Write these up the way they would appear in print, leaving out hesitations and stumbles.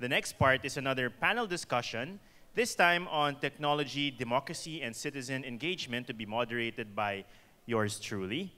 The next part is another panel discussion, this time on technology, democracy, and citizen engagement, to be moderated by yours truly.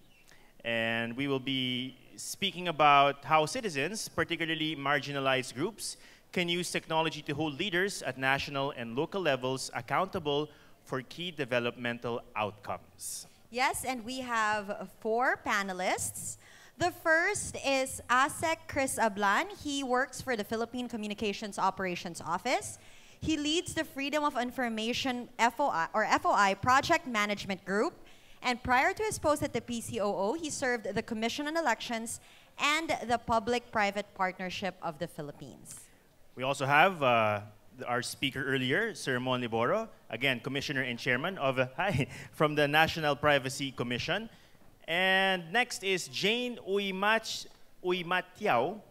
And we will be speaking about how citizens, particularly marginalized groups, can use technology to hold leaders at national and local levels accountable for key developmental outcomes. Yes, and we have 4 panelists. The first is ASEC Chris Ablan. He works for the Philippine Communications Operations Office. He leads the Freedom of Information FOI Project Management Group. And prior to his post at the PCOO, he served the Commission on Elections and the Public-Private Partnership of the Philippines. We also have our speaker earlier, Sir Mon Liboro, again, Commissioner and Chairman of from the National Privacy Commission. And next is Jane Uymatiao,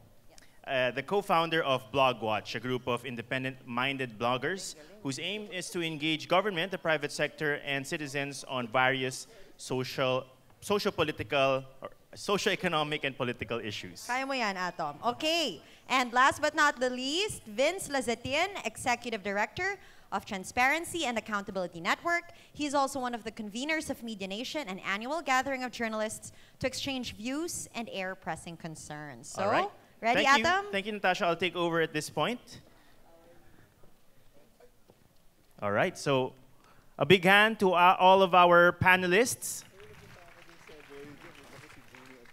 the co-founder of BlogWatch, a group of independent-minded bloggers whose aim is to engage government, the private sector, and citizens on various socio-economic and political issues. Kaya mo yan, Atom. Okay. And last but not the least, Vince Lazetian, Executive Director of Transparency and Accountability Network. He's also one of the conveners of Media Nation, an annual gathering of journalists to exchange views and air pressing concerns. So, all right. Ready, Thank Atom? Thank you, Natasha. I'll take over at this point. All right. So, a big hand to all of our panelists.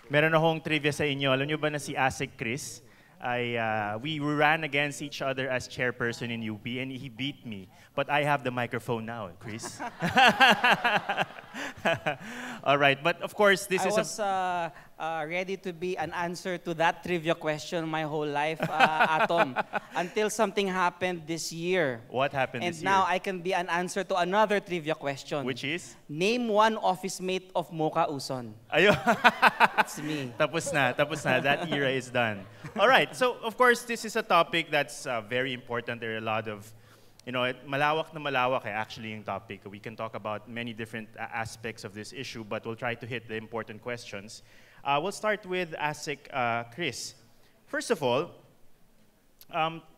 Meron akong trivia sa inyo. Alam nyo ba na si ASEC Chris? We ran against each other as chairperson in UP, and he beat me. But I have the microphone now, Chris. All right, but of course, this is I was ready to be an answer to that trivia question my whole life, Atom, until something happened this year. What happened this year? And now I can be an answer to another trivia question. Which is? Name one office mate of Mocha Uson. Ayun. It's me. Tapos na. That era is done. All right, so of course, this is a topic that's very important. There are a lot of, malawak na malawak actually yung topic. We can talk about many different aspects of this issue, but we'll try to hit the important questions. We'll start with ASEC Chris. First of all,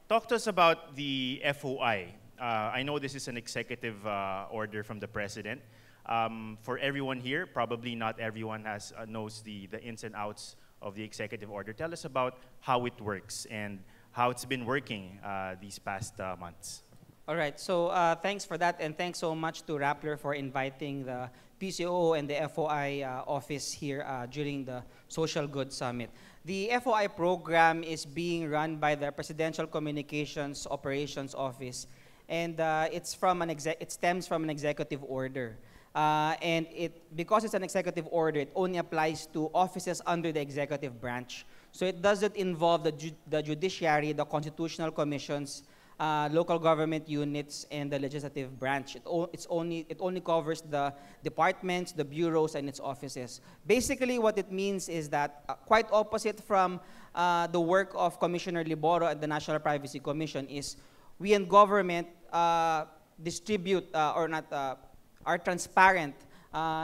talk to us about the FOI. I know this is an executive order from the President. For everyone here, probably not everyone knows the ins and outs of the executive order. Tell us about how it works and how it's been working these past months. All right, so thanks for that, and thanks so much to Rappler for inviting the PCOO and the FOI office here during the Social Good Summit. The FOI program is being run by the Presidential Communications Operations Office, and it stems from an executive order. And because it's an executive order, it only applies to offices under the executive branch. So it doesn't involve the judiciary, the constitutional commissions, local government units, and the legislative branch. It only covers the departments, the bureaus, and its offices. Basically, what it means is that, quite opposite from the work of Commissioner Liboro at the National Privacy Commission, is we in government distribute are transparent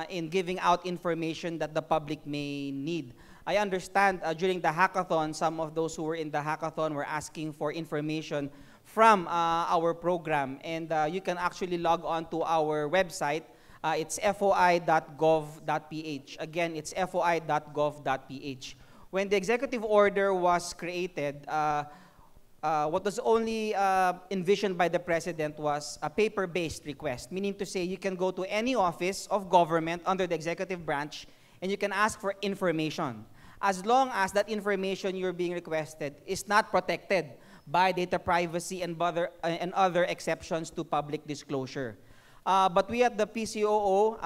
in giving out information that the public may need. I understand during the hackathon, some of those who were in the hackathon were asking for information from our program, and you can actually log on to our website. It's foi.gov.ph. Again, it's foi.gov.ph. When the executive order was created, what was only envisioned by the President was a paper-based request, meaning to say you can go to any office of government under the executive branch and you can ask for information, as long as that information you're being requested is not protected by data privacy and other exceptions to public disclosure. But we at the PCOO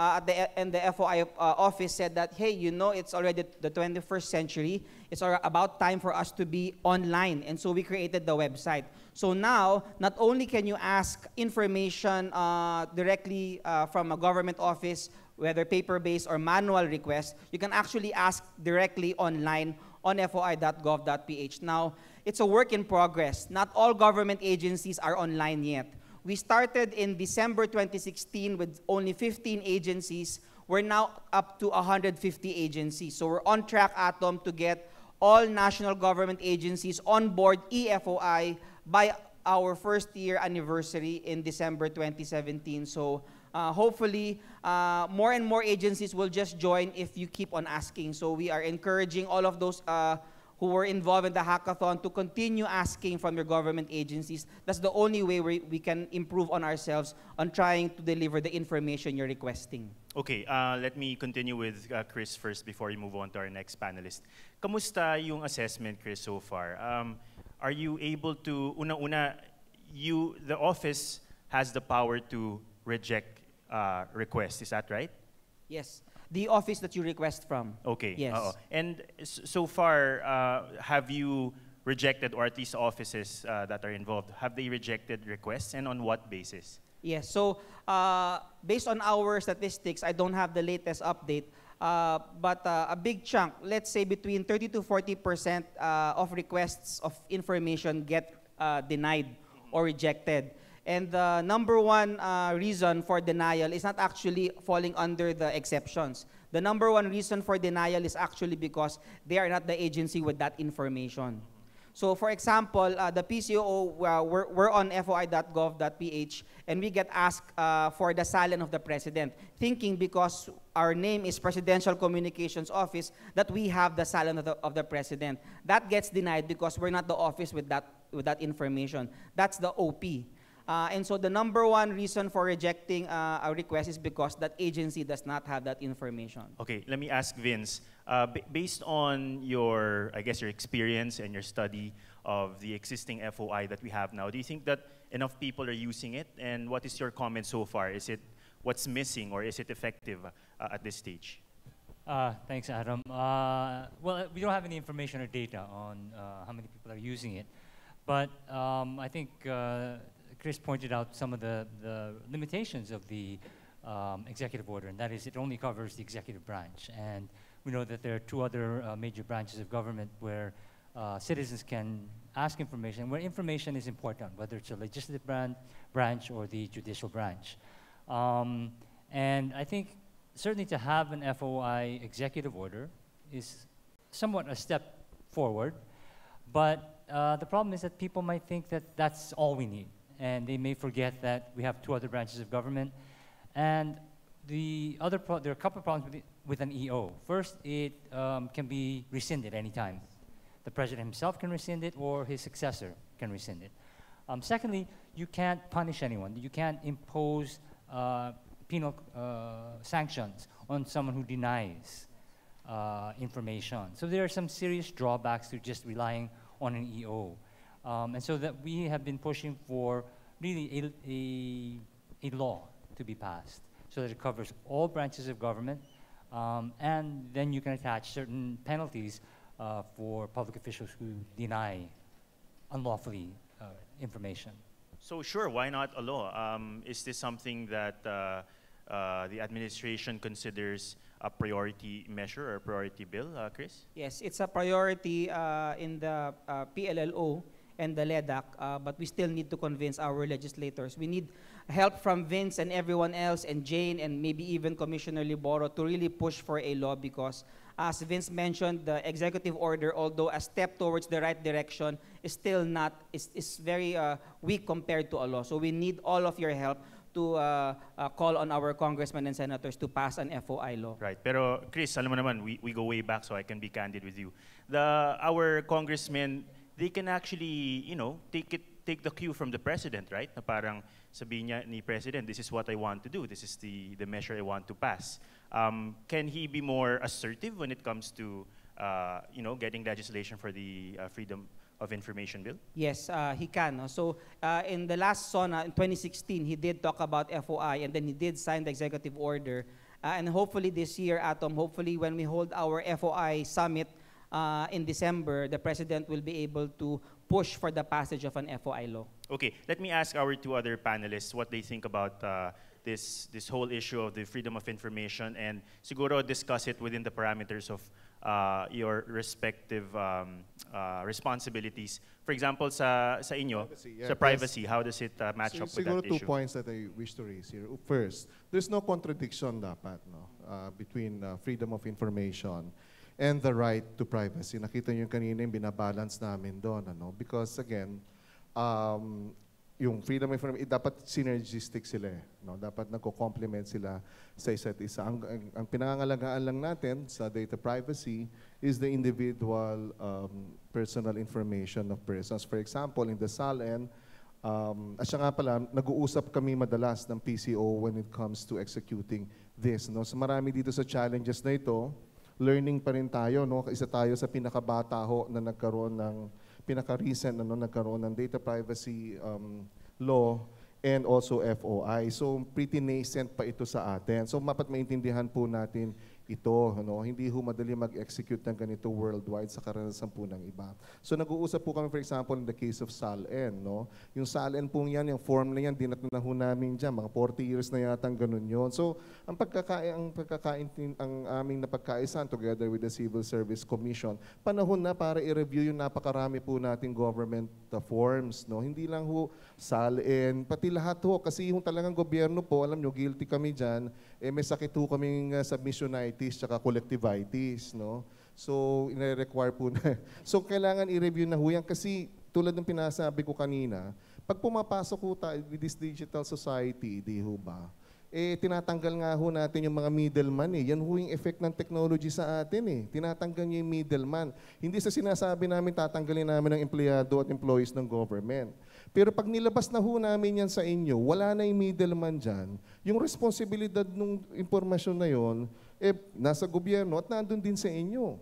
and the FOI office said that, hey, it's already the 21st century. It's about time for us to be online. And so we created the website. So now, not only can you ask information directly from a government office, whether paper-based or manual request, you can actually ask directly online on foi.gov.ph. Now, it's a work in progress. Not all government agencies are online yet. We started in December 2016 with only 15 agencies. We're now up to 150 agencies. So we're on track, Atom, to get all national government agencies on board eFOI by our first year anniversary in December 2017. So hopefully, more and more agencies will just join if you keep on asking. So we are encouraging all of those who were involved in the hackathon to continue asking from your government agencies. That's the only way we can improve on ourselves on trying to deliver the information you're requesting. Okay, let me continue with Chris first before we move on to our next panelist. Kamusta yung assessment, Chris, so far? Are you able to, the office has the power to reject requests, is that right? Yes. The office that you request from. Okay. Yes. And so far, have you rejected, or at least offices that are involved, have they rejected requests, and on what basis? Yes. So based on our statistics, I don't have the latest update, but a big chunk, let's say between 30 to 40% of requests of information get denied or rejected. And the number one reason for denial is not actually falling under the exceptions. The number one reason for denial is actually because they are not the agency with that information. So for example, the PCO, we're on foi.gov.ph, and we get asked for the salin of the president, thinking because our name is Presidential Communications Office that we have the salin of the president. That gets denied because we're not the office with that information. That's the OP. And so the number one reason for rejecting a request is because that agency does not have that information. Okay, let me ask Vince. Based on your, I guess, your experience and your study of the existing FOI that we have now, do you think that enough people are using it? And what is your comment so far? Is it what's missing, or is it effective at this stage? Thanks, Adam. Well, we don't have any information or data on how many people are using it. But I think Chris pointed out some of the limitations of the executive order, and that is it only covers the executive branch. And we know that there are two other major branches of government where citizens can ask information, where information is important, whether it's a legislative branch or the judicial branch. And I think certainly to have an FOI executive order is somewhat a step forward, but the problem is that people might think that that's all we need. And they may forget that we have two other branches of government. And there are a couple of problems with an EO. First, it can be rescinded anytime. The president himself can rescind it, or his successor can rescind it. Secondly, you can't punish anyone. You can't impose penal sanctions on someone who denies information. So there are some serious drawbacks to just relying on an EO. And so that we have been pushing for really a law to be passed so that it covers all branches of government, and then you can attach certain penalties for public officials who deny unlawfully information. So sure, why not a law? Is this something that the administration considers a priority measure or a priority bill, Chris? Yes, it's a priority in the PLLO and the LEDAC, but we still need to convince our legislators. We need help from Vince and everyone else, and Jane, and maybe even Commissioner Liboro, to really push for a law, because as Vince mentioned, the executive order, although a step towards the right direction, is still not, is very weak compared to a law. So we need all of your help to call on our congressmen and senators to pass an FOI law. Right. Pero Chris, alam mo naman, we go way back, so I can be candid with you. Our congressmen, they can actually, take the cue from the president, right? Na parang sabihin niya ni president, this is what I want to do. This is the measure I want to pass. Can he be more assertive when it comes to, getting legislation for the Freedom of Information Bill? Yes, he can. No? So in the last SONA, in 2016, he did talk about FOI, and then he did sign the executive order. And hopefully this year, Atom, hopefully when we hold our FOI summit in December, the president will be able to push for the passage of an FOI law. Okay, let me ask our two other panelists what they think about this whole issue of the freedom of information, and siguro discuss it within the parameters of your respective responsibilities. For example, sa inyo, privacy, yeah, sa privacy, how does it match up with siguro that two issue? points that I wish to raise here. First, there's no contradiction dapat between freedom of information and the right to privacy. Nakita niyo kanina yung binabalance namin doon. Because again, yung freedom of information, dapat synergistic sila eh, no? Dapat nagko-complement sila sa isa't isa. Ang pinangangalagaan lang natin sa data privacy is the individual personal information of persons. For example, in the SALN, at siya nga pala, nag-uusap kami madalas ng PCO when it comes to executing this. No? So marami dito sa challenges na ito, learning pa rin tayo. No? Isa tayo sa pinakabata ho na nagkaroon ng pinaka-recent nagkaroon ng data privacy law and also FOI. So pretty nascent pa ito sa atin. So mapat maintindihan po natin ito. No? Hindi ho madali mag-execute ng ganito worldwide sa karanasan po ng iba. So nag-uusap po kami, for example, in the case of SALN. No? Yung SALN po yan, yung form na yan, dinat na ho namin dyan. Mga 40 years na yatang ganun yun. So ang aming napagkaisan together with the Civil Service Commission, panahon na para i-review yung napakarami po nating government forms. No? Hindi lang ho SALN, pati lahat ho. Kasi yung talagang gobyerno po, alam nyo, guilty kami dyan, may sakit ho kaming submissionitis tsaka collectivitis, no? So, ina-require po na. So, kailangan i-review na ho yan kasi tulad ng pinasabi ko kanina, pag pumapasok ho tayo with this digital society, di ho ba? Tinatanggal nga ho natin yung mga middleman eh. Yan ho yung effect ng technology sa atin eh. Tinatanggal niyo yung middleman. Hindi sa sinasabi namin tatanggalin namin ng empleyado at employees ng government. Pero pag nilabas na ho namin yan sa inyo, wala na yung middleman dyan, yung responsibilidad ng impormasyon na yon, nasa gobyerno at nandun din sa inyo.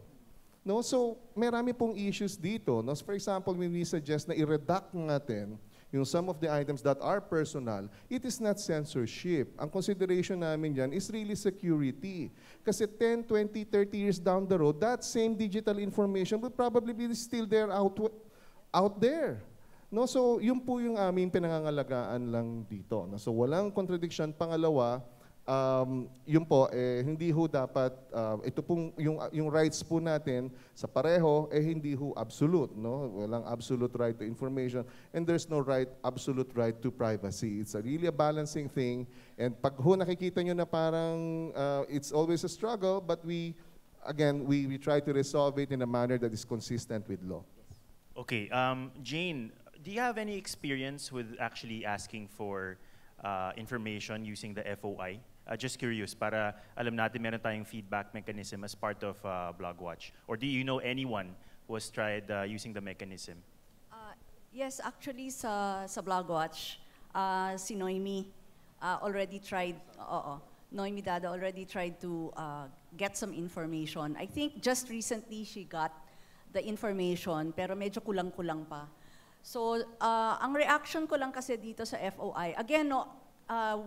No? So, marami pong issues dito. No? So, for example, when we suggest na i-redact natin yung some of the items that are personal, it is not censorship. Ang consideration namin dyan is really security. Kasi 10, 20, 30 years down the road, that same digital information will probably be still there out there. No, so yun po yung aming pinangangalagaan lang dito. No, so walang contradiction. Pangalawa, yun po, hindi ho dapat, ito pong yung rights po natin sa pareho, hindi ho absolute. No? Walang absolute right to information and there's no absolute right to privacy. It's really a balancing thing. And pag ho nakikita nyo na parang it's always a struggle, but we try to resolve it in a manner that is consistent with law. Okay, Jane, do you have any experience with actually asking for information using the FOI? Just curious, para alam natin meron tayong feedback mechanism as part of BlogWatch. Or do you know anyone who has tried using the mechanism? Yes, actually sa BlogWatch, si Noemi already tried, Noemi Dada already tried to get some information. I think just recently she got the information, pero medyo kulang-kulang pa. So, ang reaction ko lang kasi dito sa FOI, again,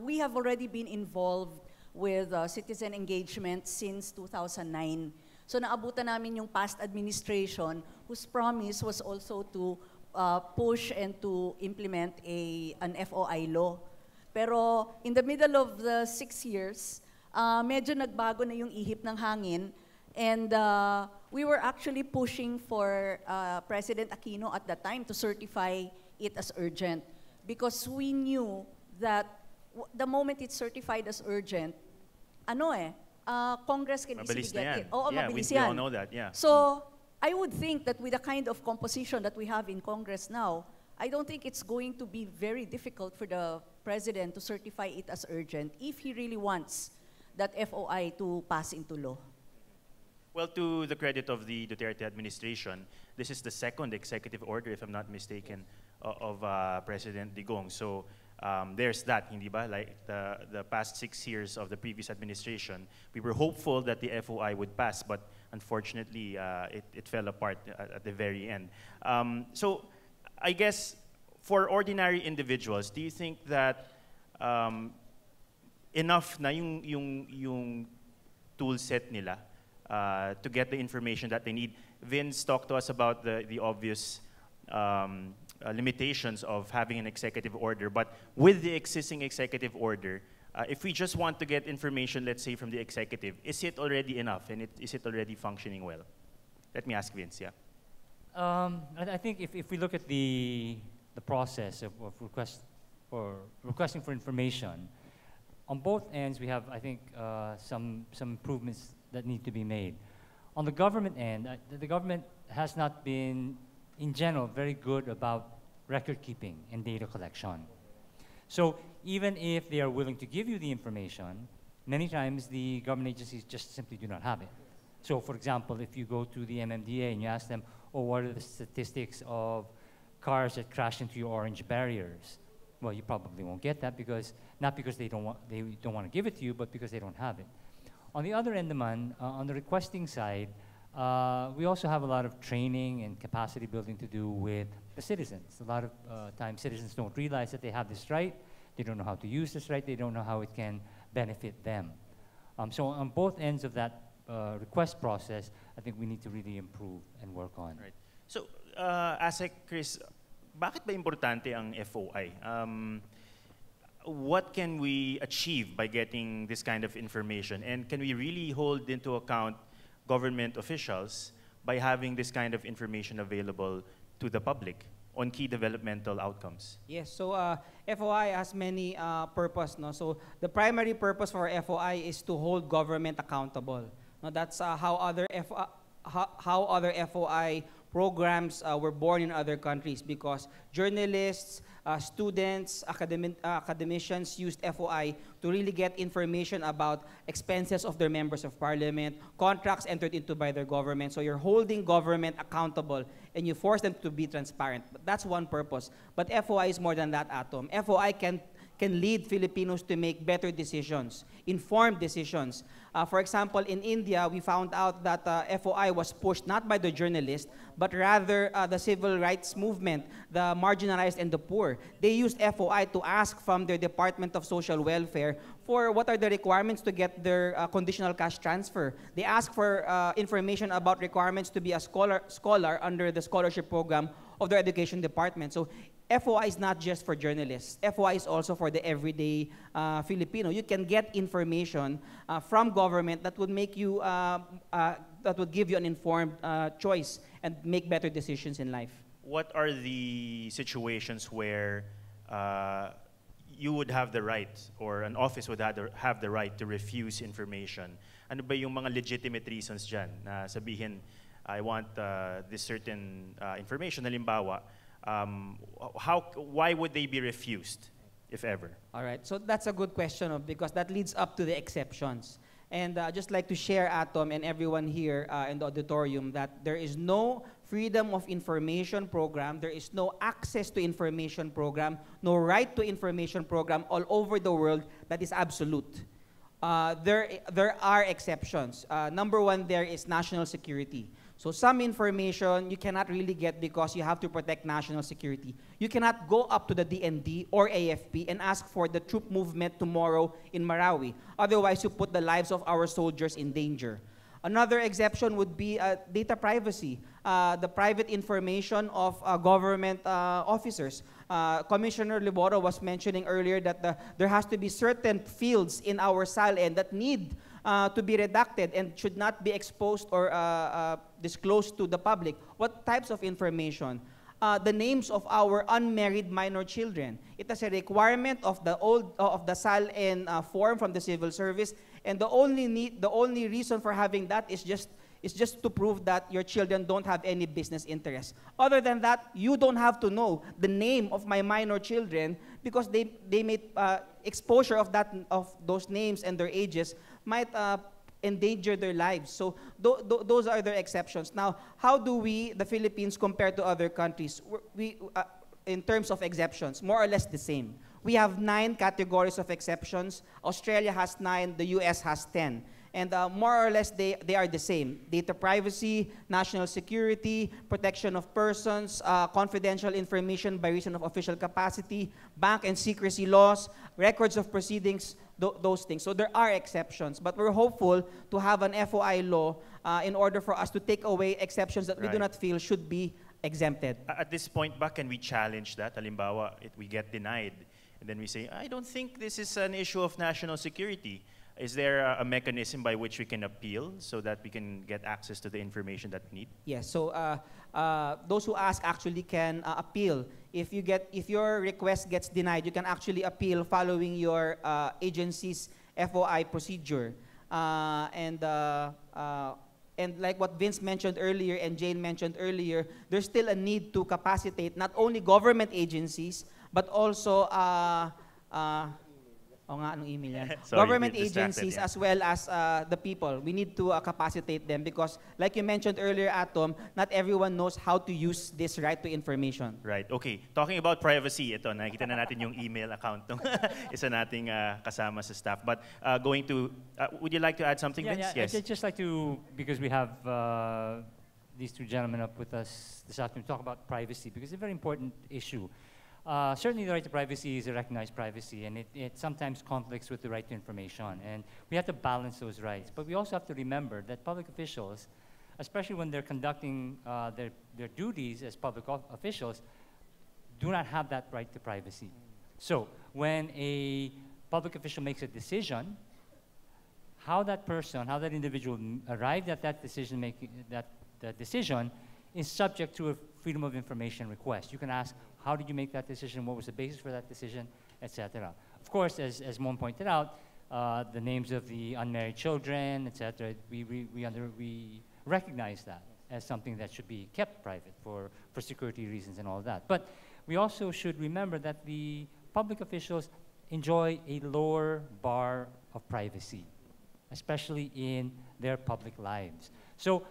we have already been involved with citizen engagement since 2009. So, naabutan namin yung past administration whose promise was also to push and to implement an FOI law. Pero in the middle of the 6 years, medyo nagbago na yung ihip ng hangin. And we were actually pushing for President Aquino at that time to certify it as urgent because we knew that the moment it's certified as urgent, Congress can easily get it. Oo, yeah, mabilis we yan. all know that, yeah. So, I would think that with the kind of composition that we have in Congress now, I don't think it's going to be very difficult for the President to certify it as urgent if he really wants that FOI to pass into law. Well, to the credit of the Duterte administration, this is the second executive order, if I'm not mistaken, of President Digong. So there's that, hindi ba? Like the past 6 years of the previous administration, we were hopeful that the FOI would pass, but unfortunately, it fell apart at the very end. So I guess for ordinary individuals, do you think that enough na yung tool set nila to get the information that they need? Vince talked to us about the obvious limitations of having an executive order, but with the existing executive order, if we just want to get information, let's say from the executive, is it already enough and is it already functioning well? Let me ask Vince, yeah. I think if we look at the process of requesting for information, on both ends we have, I think, some improvements that need to be made. On the government end, the government has not been, in general, very good about record keeping and data collection. So even if they are willing to give you the information, many times the government agencies just simply do not have it. So for example, if you go to the MMDA and you ask them, oh, what are the statistics of cars that crash into your orange barriers? Well, you probably won't get that because, not because they don't want to give it to you, but because they don't have it. On the other end, on the requesting side, we also have a lot of training and capacity building to do with the citizens. A lot of times citizens don't realize that they have this right, they don't know how to use this right, they don't know how it can benefit them. So on both ends of that request process, I think we need to really improve and work on. Right. So, ASEC Chris, bakit ba importante ang FOI? What can we achieve by getting this kind of information? And can we really hold into account government officials by having this kind of information available to the public on key developmental outcomes? Yes, so FOI has many purpose. No? So the primary purpose for FOI is to hold government accountable. No, that's how other FOI programs were born in other countries, because journalists, students, academicians used FOI to really get information about expenses of their members of parliament, contracts entered into by their government. So you're holding government accountable and you force them to be transparent. But that's one purpose. But FOI is more than that, Atom. FOI can lead Filipinos to make better decisions, informed decisions. For example, in India, we found out that FOI was pushed not by the journalist, but rather the civil rights movement, the marginalized and the poor. They used FOI to ask from their Department of Social Welfare for what are the requirements to get their conditional cash transfer. They asked for information about requirements to be a scholar under the scholarship program of their education department. So FOI is not just for journalists. FOI is also for the everyday Filipino. You can get information from government that would make you, that would give you an informed choice and make better decisions in life. What are the situations where you would have the right, or an office would have the right to refuse information? Ano ba yung mga legitimate reasons dyan na sabihin, I want this certain information, halimbawa, why would they be refused, if ever? All right, so that's a good question because that leads up to the exceptions. And I'd just like to share, Atom, and everyone here in the auditorium, that there is no freedom of information program, there is no access to information program, no right to information program all over the world that is absolute. There are exceptions. Number one there is national security. So some information you cannot really get because you have to protect national security. You cannot go up to the DND or AFP and ask for the troop movement tomorrow in Marawi. Otherwise, you put the lives of our soldiers in danger. Another exception would be data privacy, the private information of government officers. Commissioner Liboro was mentioning earlier that there has to be certain fields in our SALN that need to be redacted and should not be exposed or disclosed to the public. What types of information? The names of our unmarried minor children. It is a requirement of the SALN form from the civil service, and the only reason for having that is just to prove that your children don't have any business interest. Other than that, you don't have to know the name of my minor children because they made exposure of those names and their ages might endanger their lives. So those are their exceptions. Now, how do we, the Philippines, compare to other countries? We in terms of exceptions, more or less the same. We have 9 categories of exceptions. Australia has 9, the US has 10. And more or less, they are the same. Data privacy, national security, protection of persons, confidential information by reason of official capacity, bank and secrecy laws, records of proceedings, those things. So there are exceptions, but we're hopeful to have an FOI law in order for us to take away exceptions that we do not feel should be exempted. At this point, can we challenge that? Halimbawa, if we get denied, and then we say, I don't think this is an issue of national security. Is there a mechanism by which we can appeal so that we can get access to the information that we need? Yes, so those who ask actually can appeal. If your request gets denied, you can actually appeal following your agency's FOI procedure. And And like what Vince mentioned earlier and Jane mentioned earlier, there's still a need to capacitate not only government agencies, but also anong email yan? Sorry, Government distracted, agencies yeah. as well as the people. We need to capacitate them because, like you mentioned earlier, Atom, not everyone knows how to use this right to information. Right, okay. Talking about privacy, ito, nakikita na natin yung email account ng isa nating kasama sa staff. But going to, would you like to add something, Vince? Yes. I'd just like to, because we have these two gentlemen up with us this afternoon, talk about privacy, because it's a very important issue. Certainly the right to privacy is a recognized privacy, and it sometimes conflicts with the right to information, and we have to balance those rights. But we also have to remember that public officials, especially when they're conducting their duties as public officials, do not have that right to privacy. So when a public official makes a decision, how that person, how that individual arrived at that decision that decision is subject to a freedom of information request. You can ask, how did you make that decision? What was the basis for that decision, etc. Of course, as Mon pointed out, the names of the unmarried children, etc. We recognize that as something that should be kept private for security reasons and all of that. But we also should remember that the public officials enjoy a lower bar of privacy, especially in their public lives. So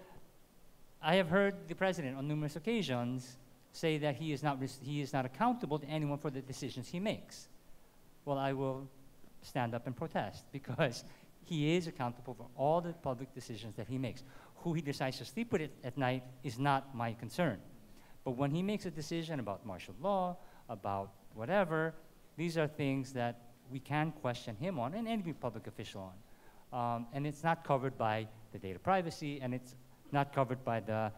I have heard the president on numerous occasions say that he is not accountable to anyone for the decisions he makes. Well, I will stand up and protest because he is accountable for all the public decisions that he makes. Who he decides to sleep with at night is not my concern. But when he makes a decision about martial law, about whatever, these are things that we can question him on and any public official on. And it's not covered by the data privacy, and it's not covered by the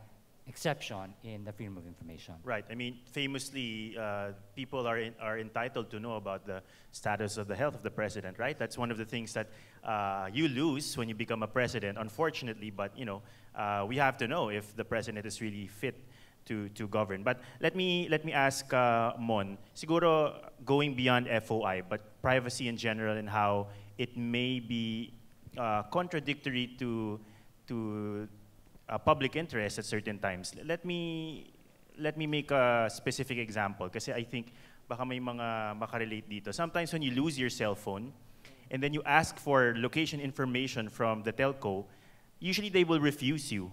exception in the freedom of information. Right. I mean, famously, people are entitled to know about the status of the health of the president, right? That's one of the things that you lose when you become a president, unfortunately. But you know, we have to know if the president is really fit to govern. But let me ask Mon. Siguro going beyond FOI, but privacy in general and how it may be contradictory to public interest at certain times. Let me make a specific example kasi I think baka may mga makarelate dito. Sometimes when you lose your cell phone and then you ask for location information from the telco, usually they will refuse you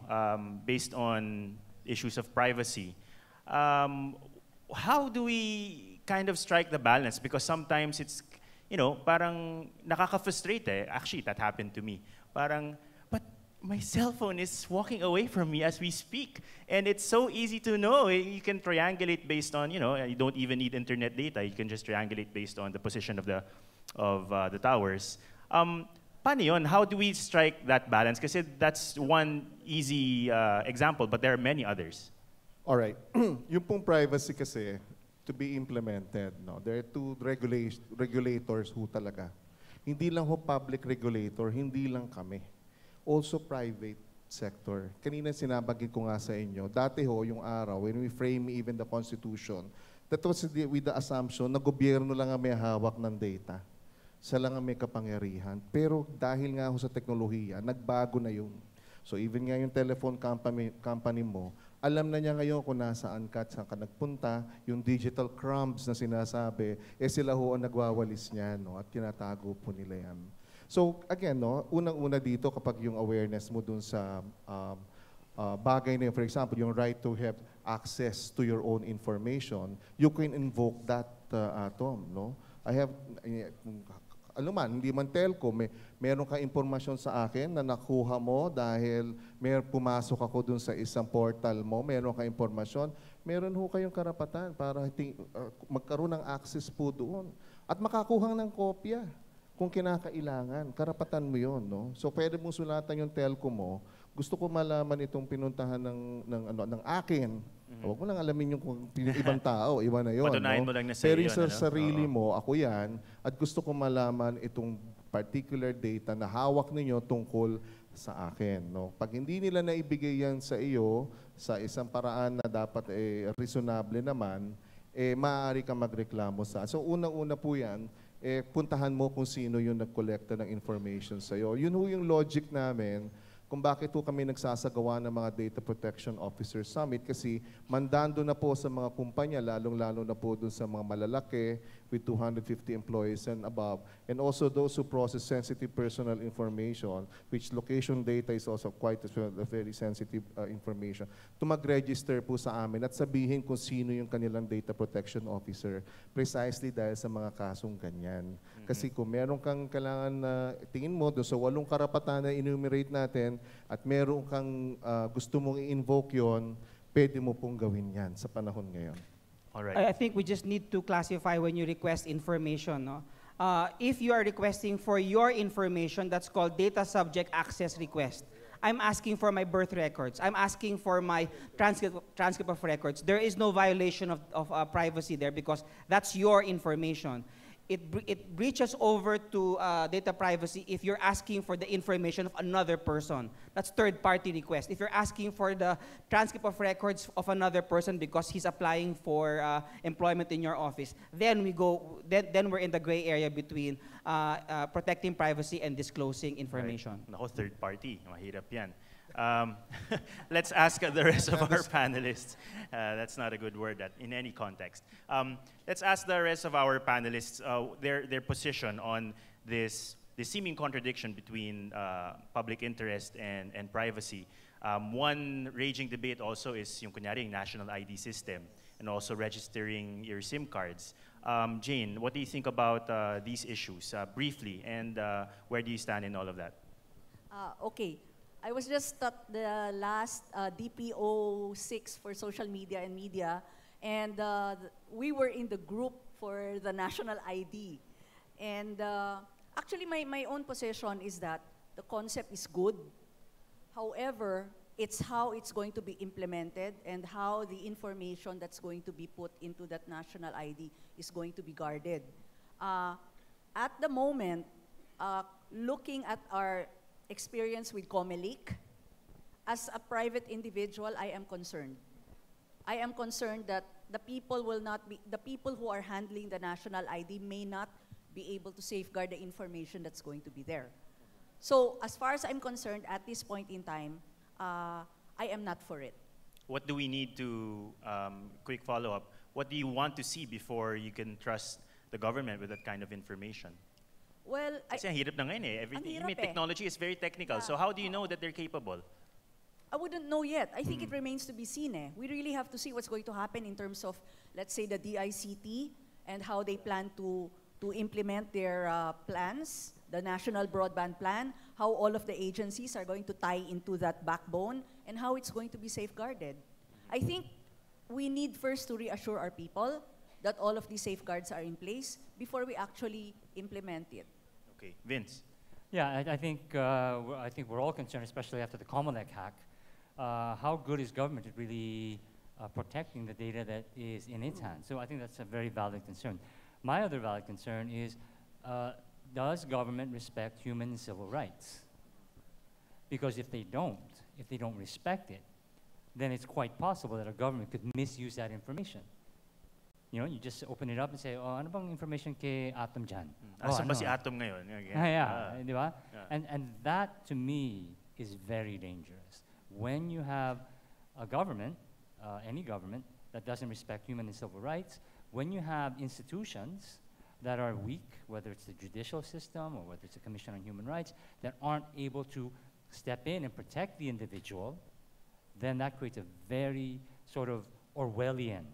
based on issues of privacy. How do we kind of strike the balance? Because sometimes it's, you know, parang nakaka-frustrate eh. Actually, that happened to me. Parang, my cell phone is walking away from me as we speak. And it's so easy to know. You can triangulate based on, you know, you don't even need internet data. You can just triangulate based on the position of the towers. Paano yun? How do we strike that balance? Kasi that's one easy example, but there are many others. All right. Yung pong privacy kasi, to be implemented, no? There are two regulators who talaga. Hindi lang ho public regulator, hindi lang kami. Also private sector. Kanina sinabagin ko nga sa inyo, dati ho yung araw, when we frame even the Constitution, that was with the assumption na gobyerno lang ang may hawak ng data. Siya lang ang may kapangyarihan. Pero dahil nga ho sa teknolohiya, nagbago na yun. So even nga yung telephone company mo, alam na niya ngayon kung nasaan ka at saan ka nagpunta, yung digital crumbs na sinasabi, sila ho ang nagwawalis niya, no? At tinatago po nila yan. So again, no, unang-una dito kapag yung awareness mo dun sa bagay na yun, for example, yung right to have access to your own information, you can invoke that atom, no? I have, ano man, hindi man telco, meron ka impormasyon sa akin na nakuha mo dahil pumasok ako dun sa isang portal mo, meron ka impormasyon, meron ho kayong karapatan para magkaroon ng access po doon. At makakuha ng kopya. Kung kinakailangan, karapatan mo yon, no? So pwede mong sulatan yung telco mo. Gusto ko malaman itong pinuntahan ng akin. Huwag mo lang alamin yung ibang tao, iba na yon. Patunayan no? mo lang na Pero sa'yo yung sa yun, sarili mo, ako yan, at gusto ko malaman itong particular data na hawak ninyo tungkol sa akin. No? Pag hindi nila naibigay yan sa iyo, sa isang paraan na dapat reasonable naman, maaari ka magreklamo sa. So unang-una po yan, puntahan mo kung sino yung nag-collecta ng information sa'yo. Yun ho yung logic namin kung bakit po kami nagsasagawa ng mga Data Protection Officer Summit kasi mandando na po sa mga kumpanya, lalong-lalo na po dun sa mga malalaki with 250 employees and above, and also those who process sensitive personal information, which location data is also quite a very sensitive information, to mag-register po sa amin at sabihin kung sino yung kanilang Data Protection Officer precisely dahil sa mga kasong ganyan. Kasi kung meron kang kailangan na tingin mo doon sa 8 karapatan na enumerate natin at meron kang gusto mong i-invoke yon, pwede mo pong gawin yan sa panahon ngayon. All right. I think we just need to classify when you request information. No? If you are requesting for your information, that's called data subject access request. I'm asking for my birth records. I'm asking for my transcript of records. There is no violation of privacy there because that's your information. It breaches over to data privacy if you're asking for the information of another person. That's third-party request. If you're asking for the transcript of records of another person because he's applying for employment in your office, then we're in the gray area between protecting privacy and disclosing information. Right. Nako, third party. Mahirap yan. Let's ask the rest of our panelists. That's not a good word in any context. Let's ask the rest of our panelists their position on this seeming contradiction between public interest and privacy. One raging debate also is yung kunyari yung national ID system and also registering your SIM cards. Jane, what do you think about these issues briefly, and where do you stand in all of that? Okay. I was just at the last DPO 6 for social media and media, and we were in the group for the national ID. And actually, my own position is that the concept is good. However, it's how it's going to be implemented and how the information that's going to be put into that national ID is going to be guarded. At the moment, looking at our experience with Comelec, as a private individual, I am concerned. I am concerned that the people who are handling the national ID may not be able to safeguard the information that's going to be there. So, as far as I'm concerned, at this point in time, I am not for it. What do we need to, quick follow-up, what do you want to see before you can trust the government with that kind of information? Well, Kasi ang hirap na ngayon eh. Everything, ang hirap technology is very technical. So how do you know that they're capable? I wouldn't know yet. I think it remains to be seen. We really have to see what's going to happen in terms of, let's say, the DICT and how they plan to implement their plans, the National Broadband Plan, how all of the agencies are going to tie into that backbone, and how it's going to be safeguarded. I think we need first to reassure our people that all of these safeguards are in place before we actually implement it. Okay, Vince. Yeah, I think we're all concerned, especially after the Comelec hack. How good is government at really protecting the data that is in its hands? So I think that's a very valid concern. My other valid concern is, does government respect human and civil rights? Because if they don't respect it, then it's quite possible that a government could misuse that information. You know, you just open it up and say, oh, ano bang information kay Atom dyan? Asan ba si Atom ngayon? Di ba? And that, to me, is very dangerous. When you have a government, any government, that doesn't respect human and civil rights, when you have institutions that are weak, whether it's the judicial system or whether it's the Commission on Human Rights, that aren't able to step in and protect the individual, then that creates a very sort of Orwellian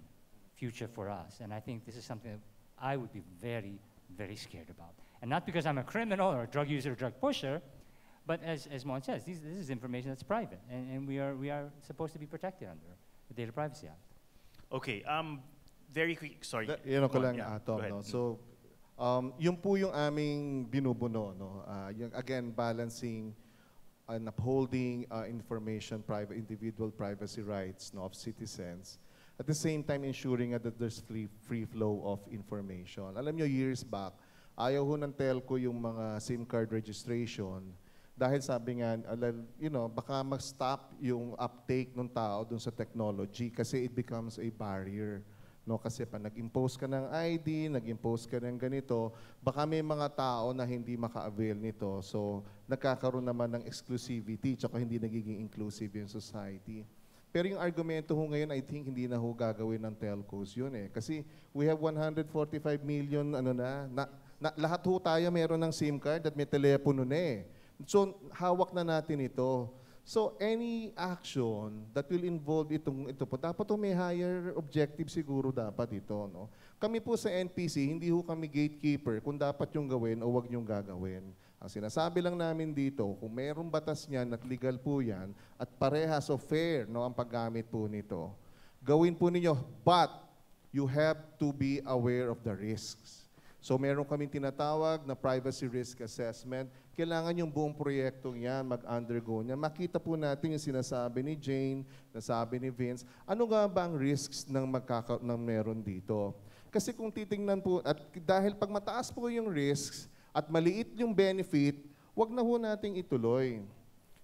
future for us. And I think this is something that I would be very, very scared about. And not because I'm a criminal or a drug user or drug pusher, but as Mon says, this is information that's private, and we are supposed to be protected under the Data Privacy Act. Okay, very quick, sorry. Yun ko Go on, lang, yeah, Atom. go ahead. No? So, yun po yung aming binubuno. No? Yung, again, balancing and upholding individual privacy rights, no, of citizens. At the same time, ensuring that there's free flow of information. Alam nyo, years back, ayaw ho ng telco yung mga SIM card registration dahil sabi nga, baka mag-stop yung uptake ng tao dun sa technology kasi it becomes a barrier No, kasi pa nag-impose ka ng ID, nag-impose ka ng ganito, baka may mga tao na hindi maka-avail nito. So, nagkakaroon naman ng exclusivity, tsaka hindi nagiging inclusive yung society. Pero yung argumento ho ngayon, I think hindi na ho gagawin ng telcos yun eh. Kasi we have 145 million, lahat ho tayo meron ng SIM card at may telepono na eh. So, hawak na natin ito. So, any action that will involve ito po, dapat may higher objective siguro dapat ito. No? Kami po sa NPC, hindi ho kami gatekeeper kung dapat yung gawin o wag yung gagawin. Ang sinasabi lang namin dito, kung mayroong batas niyan at legal po yan, at parehas o fair no, ang paggamit po nito, gawin po ninyo, but you have to be aware of the risks. So meron kaming tinatawag na privacy risk assessment. Kailangan yung buong proyektong yan, mag-undergo niya. Makita po natin yung sinasabi ni Jane, nasabi ni Vince, ano nga ba ang risks ng meron dito? Kasi kung titingnan po, at dahil pag mataas po yung risks at maliit yung benefit, wag na ho nating ituloy.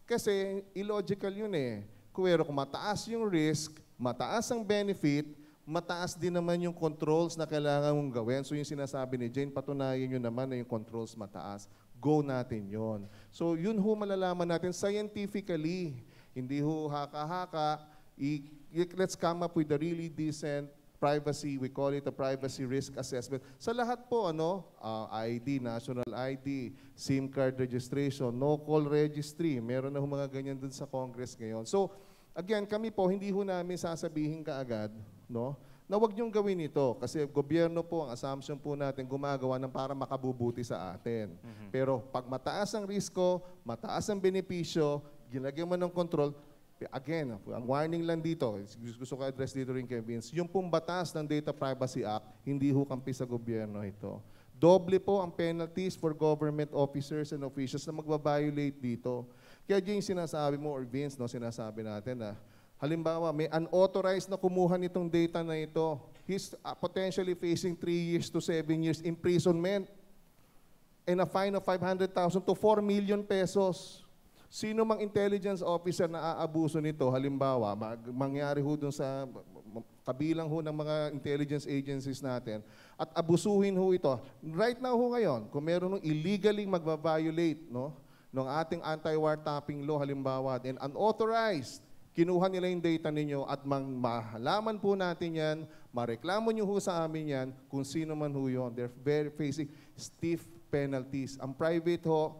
Kasi illogical yun eh. Kung mataas yung risk, mataas ang benefit, mataas din naman yung controls na kailangan mong gawin. So yung sinasabi ni Jane, patunayan nyo naman na yung controls mataas. Go natin yon. So yun ho malalaman natin scientifically. Hindi ho haka-haka. Let's come up with a really decent privacy, we call it a privacy risk assessment. Sa lahat po, ID, national ID, SIM card registration, no-call registry. Meron na ho mga ganyan dun sa Congress ngayon. So again, kami po, hindi ho namin sasabihin kaagad, no, na huwag niyong gawin ito. Kasi gobyerno po, ang assumption po natin, gumagawa ng para makabubuti sa atin. Pero pag mataas ang risko, mataas ang benepisyo, ginagyan mo ng control, again, ang warning lang dito, gusto ko address dito rin kay Vince, yung pong batas ng Data Privacy Act, hindi ho kampi sa gobyerno ito. Doble po ang penalties for government officers and officials na magbabiolate dito. Kaya yung sinasabi mo, or Vince, no, sinasabi natin na, halimbawa, may unauthorized na kumuha nitong data na ito. He's potentially facing 3 years to 7 years imprisonment and a fine of 500,000 to 4 million pesos. Sino mang intelligence officer na aabuso nito, halimbawa, mangyari ho dun sa kabilang ho ng mga intelligence agencies natin, at abusuhin ho ito. Right now ho ngayon, kung meron ng illegally magbabiolate, no, ng ating anti-wiretapping law, halimbawa, and unauthorized, kinuha nila yung data ninyo at mahalaman po natin yan, mareklamo nyo ho sa amin yan, kung sino man ho yun. They're facing stiff penalties. Ang private ho,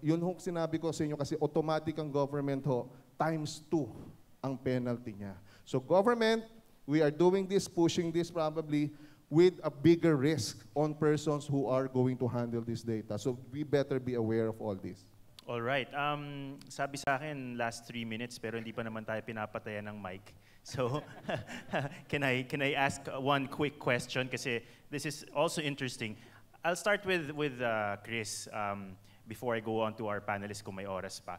yun ho sinabi ko sa inyo kasi automatic ang government ho, times 2 ang penalty niya. So government, we are doing this, pushing this probably with a bigger risk on persons who are going to handle this data. So we better be aware of all this. All right. Sabi sa akin, last 3 minutes, pero hindi pa naman tayo pinapatayan ng mic. So, can I ask one quick question? Kasi this is also interesting. I'll start with Chris before I go on to our panelists kung may oras pa.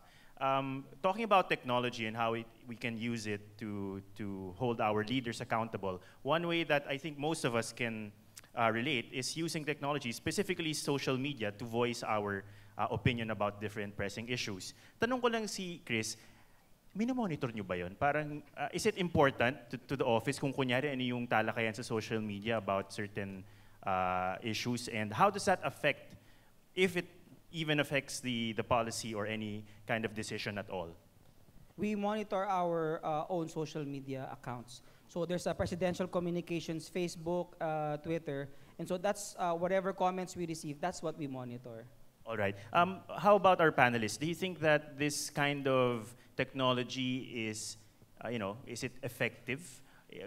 Talking about technology and how we can use it to hold our leaders accountable, one way that I think most of us can relate is using technology, specifically social media, to voice our opinion about different pressing issues. Tanong ko lang si Chris, minomonitor nyo ba yun? Parang, is it important to the office kung kunyari ano yung talakayan sa social media about certain issues, and how does that affect, if it even affects the policy or any kind of decision at all? We monitor our own social media accounts. So there's a presidential communications, Facebook, Twitter, and so that's whatever comments we receive, that's what we monitor. All right. How about our panelists? Do you think that this kind of technology is, is it effective?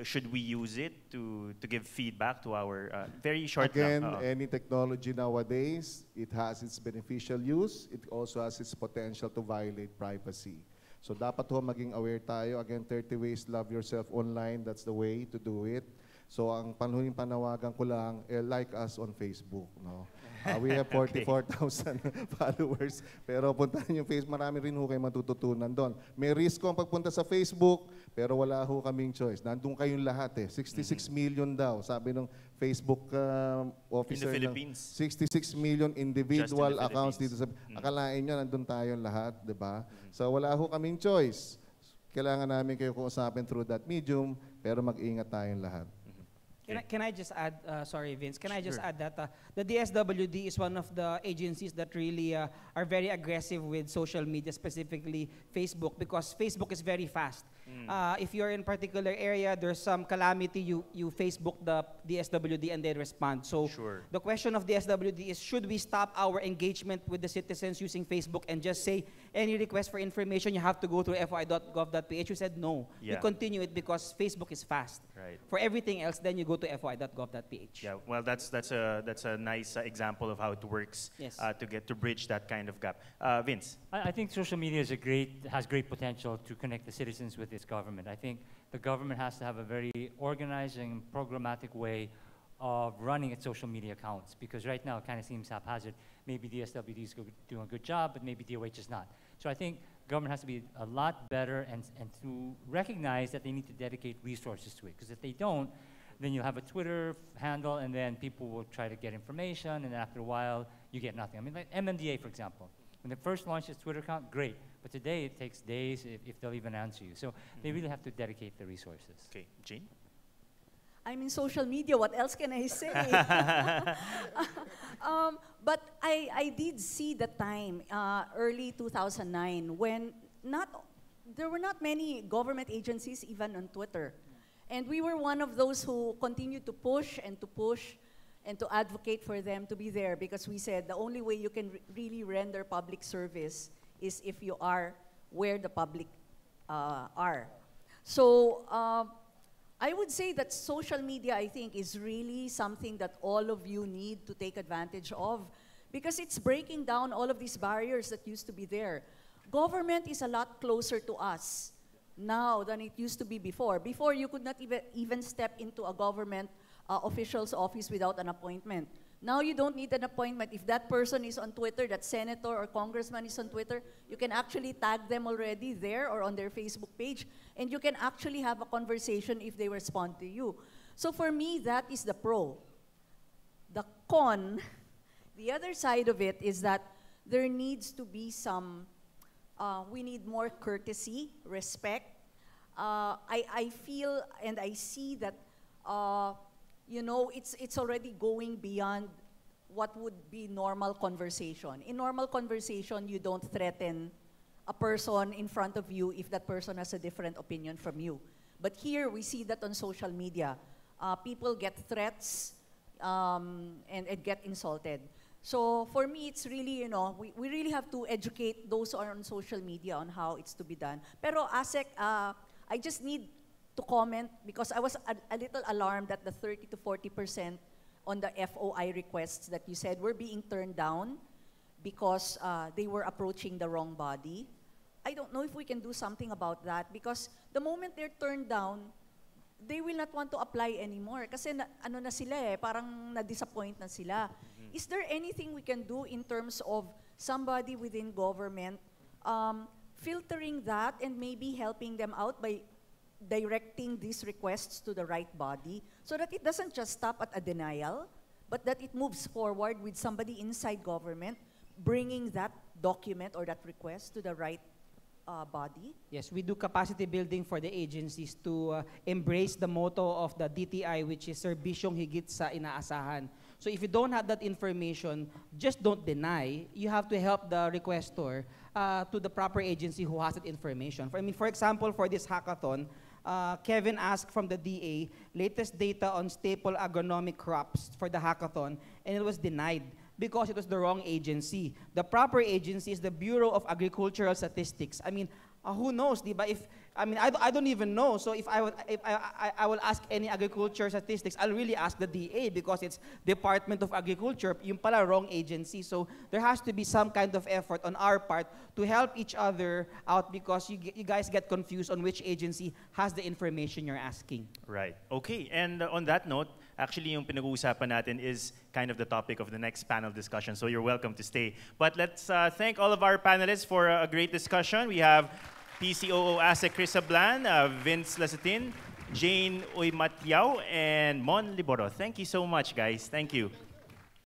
Should we use it to give feedback to our very short? Again, any technology nowadays, it has its beneficial use. It also has its potential to violate privacy. So dapat ho maging aware tayo. Again, 30 ways love yourself online. That's the way to do it. So ang panhuling panawagan ko lang, like us on Facebook, no? We have 44,000 followers. Pero puntahan yung Facebook, marami rin ho kayo matututunan doon. May risk ang pagpunta sa Facebook, pero wala ho kaming choice. Nandun kayong lahat eh. 66 million daw. Sabi ng Facebook officer. In the Philippines. 66 million individual Just in the accounts dito sa... Akalain nyo, nandun tayong lahat, di ba? So wala ho kaming choice. Kailangan namin kayo kausapin through that medium, pero mag-ingat tayong lahat. Can I just add, sorry Vince, can I just Sure. add that the DSWD is one of the agencies that really are very aggressive with social media, specifically Facebook, because Facebook is very fast. If you're in particular area, there's some calamity, you Facebook the DSWD and they respond. So Sure. the question of DSWD is, should we stop our engagement with the citizens using Facebook and just say any request for information you have to go to foi.gov.ph? We said no. We Yeah. continue it because Facebook is fast. Right. For everything else, then you go to foi.gov.ph. Yeah, well, that's a nice example of how it works Yes. to bridge that kind of gap. Vince. I think social media has great potential to connect the citizens with its government. I think the government has to have a very organized and programmatic way of running its social media accounts, because right now it kind of seems haphazard. Maybe DSWD is doing a good job, but maybe DOH is not. So I think government has to be a lot better and to recognize that they need to dedicate resources to it, because if they don't, then you have a Twitter handle, and then people will try to get information, and after a while, you get nothing. I mean, like MMDA, for example. When they first launched its Twitter account, great. But today, it takes days if they'll even answer you. So they really have to dedicate the resources. Okay, Jane? I'm in social media. What else can I say? But I did see the time, early 2009, when there were not many government agencies even on Twitter. And we were one of those who continued to push and to advocate for them to be there, because we said the only way you can really render public service is if you are where the public are. So I would say that social media, I think, is really something that all of you need to take advantage of, because it's breaking down all of these barriers that used to be there. Government is a lot closer to us now than it used to be before. Before, you could not even step into a government official's office without an appointment. Now you don't need an appointment. If that person is on Twitter, that senator or congressman is on Twitter, you can actually tag them already there or on their Facebook page, and you can actually have a conversation if they respond to you. So for me, that is the pro. The con, the other side of it is that there needs to be some, we need more courtesy, respect. I feel and I see that you know, it's already going beyond what would be normal conversation. In normal conversation, you don't threaten a person in front of you if that person has a different opinion from you. But here, we see that on social media. People get threats and get insulted. So for me, it's really, you know, we really have to educate those who are on social media on how it's to be done. Pero ASEC, I just need to comment, because I was a little alarmed that the 30 to 40% on the FOI requests that you said were being turned down because they were approaching the wrong body. I don't know if we can do something about that, because the moment they're turned down, they will not want to apply anymore. Kasi ano na sila eh, parang na-disappoint na sila. Is there anything we can do in terms of somebody within government filtering that and maybe helping them out by directing these requests to the right body, so that it doesn't just stop at a denial, but that it moves forward with somebody inside government bringing that document or that request to the right body? Yes, we do capacity building for the agencies to embrace the motto of the DTI, which is serbisyong higit sa inaasahan. So if you don't have that information, just don't deny. You have to help the requestor to the proper agency who has that information. For example, for this hackathon, Kevin asked from the DA latest data on staple agronomic crops for the hackathon, and it was denied because it was the wrong agency. The proper agency is the Bureau of Agricultural Statistics. I mean, who knows, di ba? I don't even know. So if I will ask any agriculture statistics, I'll really ask the DA, because it's Department of Agriculture, yung pala wrong agency. So there has to be some kind of effort on our part to help each other out, because you guys get confused on which agency has the information you're asking. Right. Okay. And on that note, actually yung pinag-uusapan natin is kind of the topic of the next panel discussion, so you're welcome to stay. But let's thank all of our panelists for a great discussion. We have PCOO ASEC Chris Ablan, Vince Lasatin, Jane Uymatiao, and Mon Liboro. Thank you so much, guys. Thank you.